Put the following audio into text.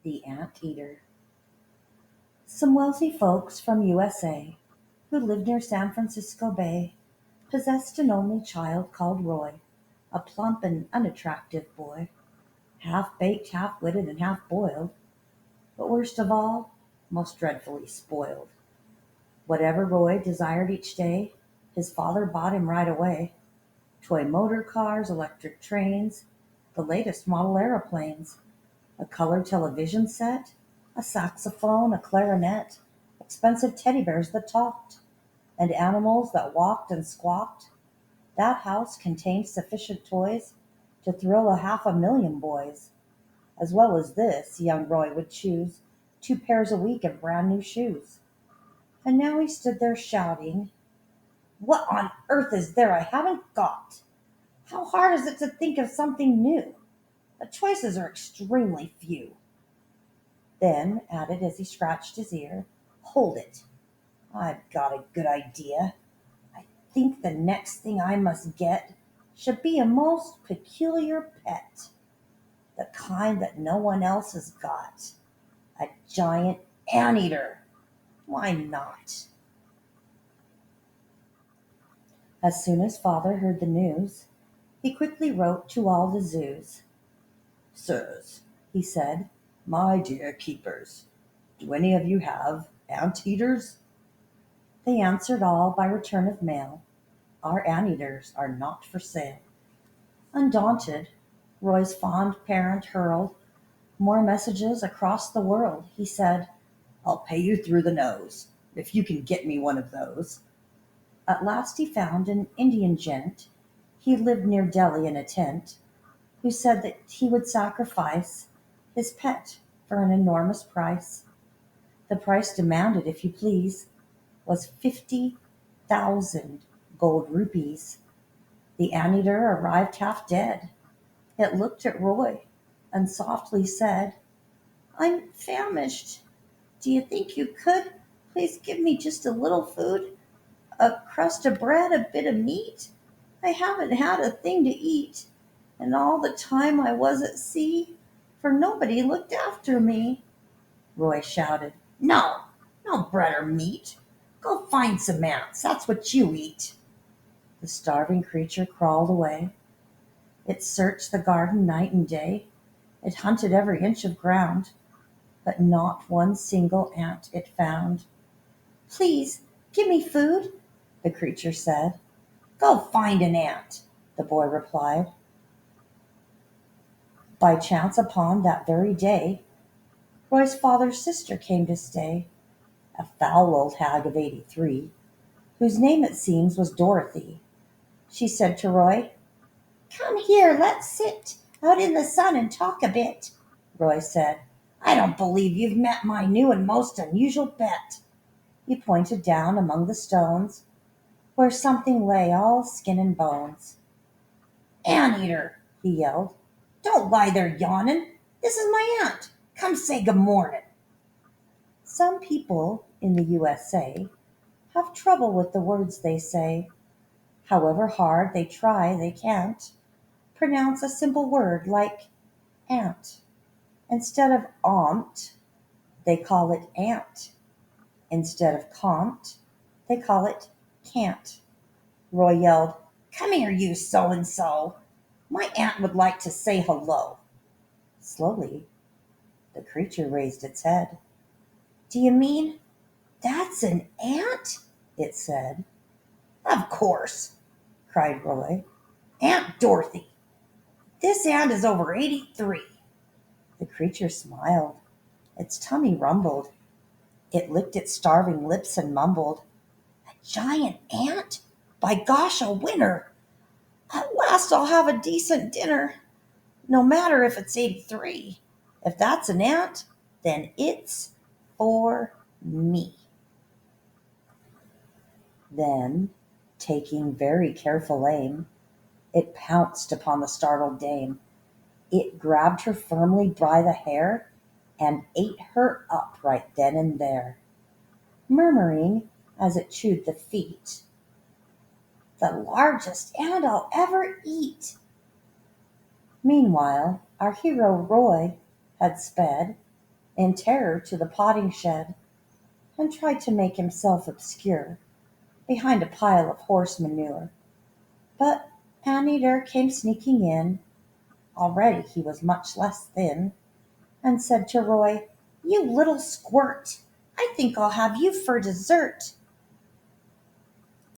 The Anteater. Some wealthy folks from USA who lived near San Francisco Bay possessed an only child called Roy, a plump and unattractive boy, half baked, half witted, and half boiled, but worst of all, most dreadfully spoiled. Whatever Roy desired each day, his father bought him right away: toy motor cars, electric trains, the latest model aeroplanes, a color television set, a saxophone, a clarinet, expensive teddy bears that talked, and animals that walked and squawked. That house contained sufficient toys to thrill a 500,000 boys. As well as this, young Roy would choose 2 pairs a week of brand new shoes. And now he stood there shouting, "What on earth is there I haven't got? How hard is it to think of something new? The choices are extremely few." Then added as he scratched his ear, "Hold it! I've got a good idea. I think the next thing I must get should be a most peculiar pet, the kind that no one else has got. A giant anteater. Why not?" As soon as father heard the news, he quickly wrote to all the zoos. "Sirs," he said, "my dear keepers, do any of you have anteaters?" They answered all by return of mail, "Our anteaters are not for sale." Undaunted, Roy's fond parent hurled more messages across the world. He said, "I'll pay you through the nose, if you can get me one of those." At last he found an Indian gent, he lived near Delhi in a tent, who said that he would sacrifice his pet for an enormous price. The price demanded, if you please, was 50,000 gold rupees. The anteater arrived half dead. It looked at Roy and softly said, "I'm famished. Do you think you could please give me just a little food? A crust of bread, a bit of meat? I haven't had a thing to eat, and all the time I was at sea, for nobody looked after me." Roy shouted, "No, no bread or meat. Go find some ants, that's what you eat." The starving creature crawled away. It searched the garden night and day. It hunted every inch of ground, but not one single ant it found. "Please give me food," the creature said. "Go find an ant," the boy replied. By chance upon that very day, Roy's father's sister came to stay, a foul old hag of 83, whose name it seems was Dorothy. She said to Roy, "Come here, let's sit out in the sun and talk a bit." Roy said, "I don't believe you've met my new and most unusual pet." He pointed down among the stones, where something lay all skin and bones. "Anteater," he yelled, "don't lie there yawning. This is my aunt. Come say good morning." Some people in the USA have trouble with the words they say. However hard they try, they can't pronounce a simple word like ant. Instead of aunt, they call it ant. Instead of can't, they call it can't. Roy yelled, "Come here, you so and so. My aunt would like to say hello." Slowly, the creature raised its head. "Do you mean that's an ant?" it said. "Of course," cried Roy. "Aunt Dorothy. This ant is over 83." The creature smiled. Its tummy rumbled. It licked its starving lips and mumbled, "A giant ant? By gosh, a winner! At last I'll have a decent dinner. No matter if it's 83. If that's an ant, then it's for me." Then, taking very careful aim, it pounced upon the startled dame. It grabbed her firmly by the hair and ate her up right then and there, murmuring as it chewed the feet, "The largest ant I'll ever eat." Meanwhile, our hero Roy had sped, in terror to the potting shed, and tried to make himself obscure behind a pile of horse manure. But Anteater came sneaking in, already he was much less thin, and said to Roy, "You little squirt, I think I'll have you for dessert."